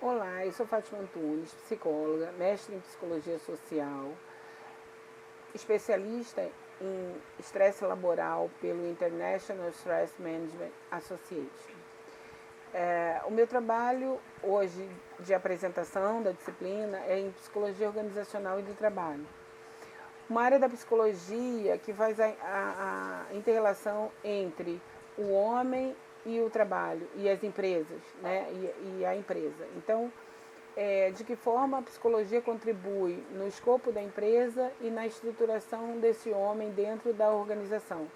Olá, eu sou Fátima Antunes, psicóloga, mestre em psicologia social, especialista em estresse laboral pelo International Stress Management Association. O meu trabalho hoje de apresentação da disciplina é em psicologia organizacional e do trabalho. Uma área da psicologia que faz a inter-relação entre o homem e o trabalho, e as empresas, né? e a empresa. Então, de que forma a psicologia contribui no escopo da empresa e na estruturação desse homem dentro da organização.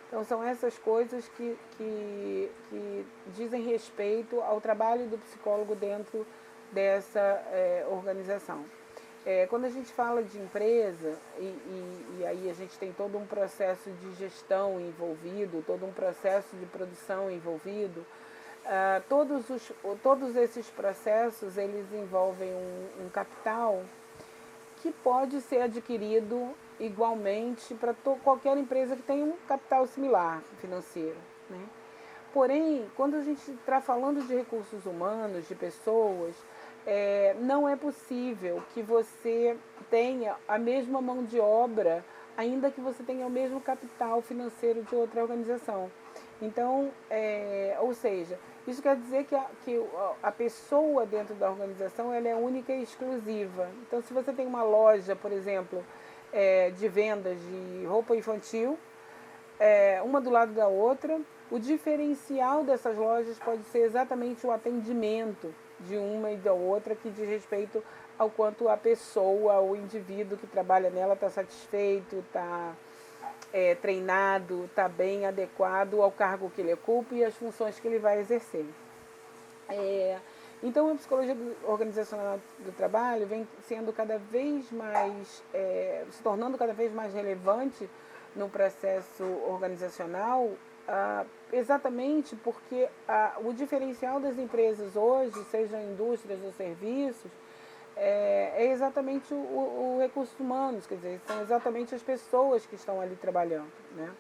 Então, são essas coisas que dizem respeito ao trabalho do psicólogo dentro dessa organização. Quando a gente fala de empresa, e aí a gente tem todo um processo de gestão envolvido, todo um processo de produção envolvido, todos esses processos eles envolvem um capital que pode ser adquirido igualmente para qualquer empresa que tenha um capital similar financeiro, né? Porém, quando a gente está falando de recursos humanos, de pessoas, não é possível que você tenha a mesma mão de obra, ainda que você tenha o mesmo capital financeiro de outra organização. Então, ou seja, isso quer dizer que a pessoa dentro da organização ela é única e exclusiva. Então, se você tem uma loja, por exemplo, de vendas de roupa infantil, uma do lado da outra, o diferencial dessas lojas pode ser exatamente o atendimento de uma e da outra, que diz respeito ao quanto a pessoa, o indivíduo que trabalha nela está satisfeito, está treinado, está bem adequado ao cargo que ele ocupa e às funções que ele vai exercer. Então, a psicologia organizacional do trabalho vem sendo cada vez mais, se tornando cada vez mais relevante no processo organizacional, exatamente porque o diferencial das empresas hoje, sejam indústrias ou serviços, é exatamente o recursos humanos, quer dizer, são exatamente as pessoas que estão ali trabalhando, né?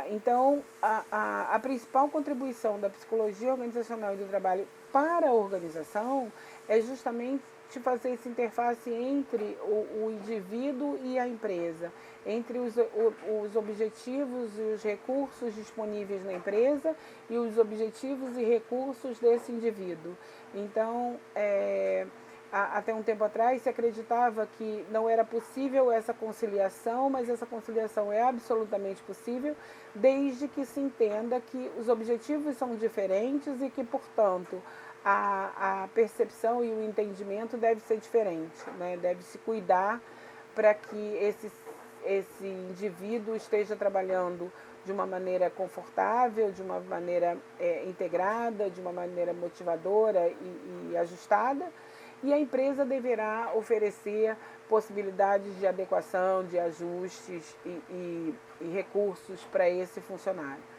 Então, a principal contribuição da psicologia organizacional e do trabalho para a organização é justamente fazer essa interface entre o indivíduo e a empresa, entre os objetivos e os recursos disponíveis na empresa e os objetivos e recursos desse indivíduo. Então, até um tempo atrás se acreditava que não era possível essa conciliação, mas essa conciliação é absolutamente possível, desde que se entenda que os objetivos são diferentes e que, portanto, a percepção e o entendimento deve ser diferente, né? Deve se cuidar para que esse indivíduo esteja trabalhando de uma maneira confortável, de uma maneira integrada, de uma maneira motivadora e ajustada, e a empresa deverá oferecer possibilidades de adequação, de ajustes e recursos para esse funcionário.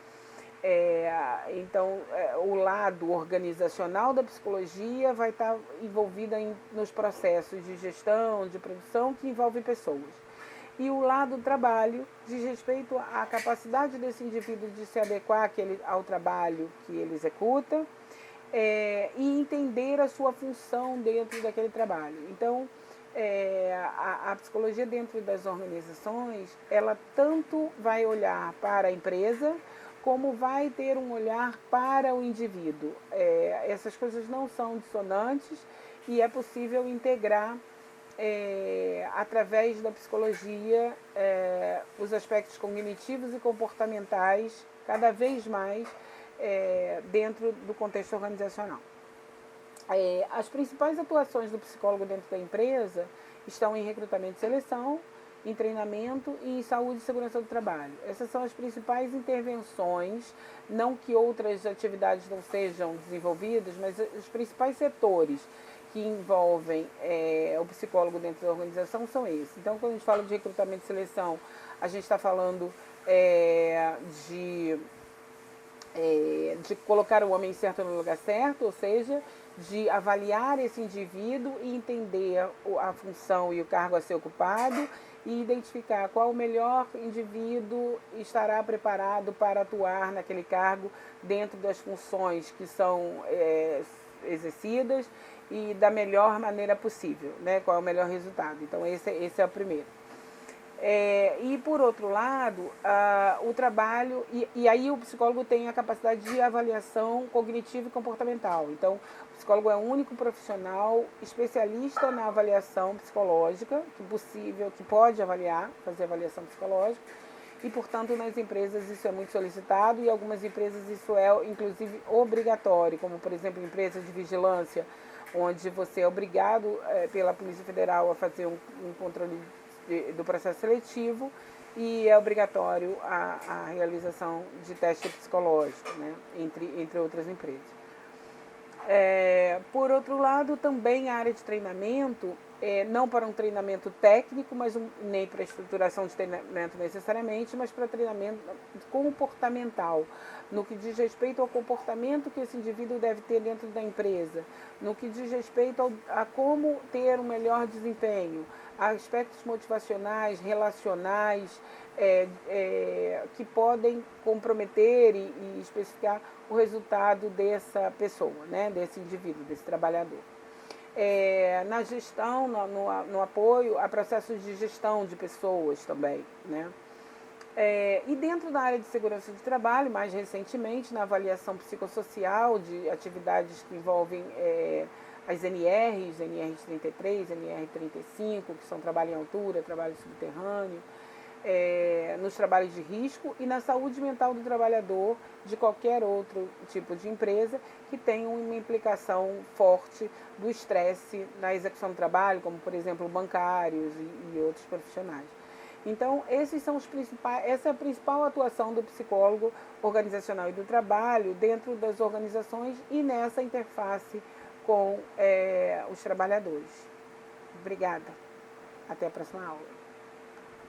Então, o lado organizacional da psicologia vai estar envolvida nos processos de gestão, de produção, que envolvem pessoas. E o lado do trabalho diz respeito à capacidade desse indivíduo de se adequar ao trabalho que ele executa, e entender a sua função dentro daquele trabalho. Então, a psicologia dentro das organizações, ela tanto vai olhar para a empresa, como vai ter um olhar para o indivíduo. Essas coisas não são dissonantes e é possível integrar, através da psicologia, os aspectos cognitivos e comportamentais cada vez mais dentro do contexto organizacional. As principais atuações do psicólogo dentro da empresa estão em recrutamento e seleção, em treinamento e em saúde e segurança do trabalho. Essas são as principais intervenções, não que outras atividades não sejam desenvolvidas, mas os principais setores que envolvem o psicólogo dentro da organização são esses. Então, quando a gente fala de recrutamento e seleção, a gente está falando de colocar o homem certo no lugar certo, ou seja, de avaliar esse indivíduo e entender a função e o cargo a ser ocupado e identificar qual o melhor indivíduo estará preparado para atuar naquele cargo dentro das funções que são exercidas e da melhor maneira possível, né? Qual é o melhor resultado. Então, esse é o primeiro. E, por outro lado, o trabalho... E aí o psicólogo tem a capacidade de avaliação cognitiva e comportamental. Então, o psicólogo é o único profissional especialista na avaliação psicológica, que pode fazer avaliação psicológica. E, portanto, nas empresas isso é muito solicitado e algumas empresas isso é, inclusive, obrigatório, como, por exemplo, empresas de vigilância, onde você é obrigado pela Polícia Federal a fazer um controle do processo seletivo e é obrigatório a realização de teste psicológico, né, entre outras empresas. Por outro lado, também a área de treinamento, não para um treinamento técnico, mas nem para estruturação de treinamento necessariamente, mas para treinamento comportamental, no que diz respeito ao comportamento que esse indivíduo deve ter dentro da empresa, no que diz respeito a como ter um melhor desempenho, aspectos motivacionais, relacionais, que podem comprometer e especificar o resultado dessa pessoa, né, desse indivíduo, desse trabalhador. Na gestão, no apoio a processos de gestão de pessoas também, né? E dentro da área de segurança de trabalho, mais recentemente, na avaliação psicossocial de atividades que envolvem as NRs 33, NR 35, que são trabalho em altura, trabalho subterrâneo, nos trabalhos de risco e na saúde mental do trabalhador de qualquer outro tipo de empresa que tenha uma implicação forte do estresse na execução do trabalho, como, por exemplo, bancários e outros profissionais. Então, essa é a principal atuação do psicólogo organizacional e do trabalho dentro das organizações e nessa interface com os trabalhadores. Obrigada. Até a próxima aula.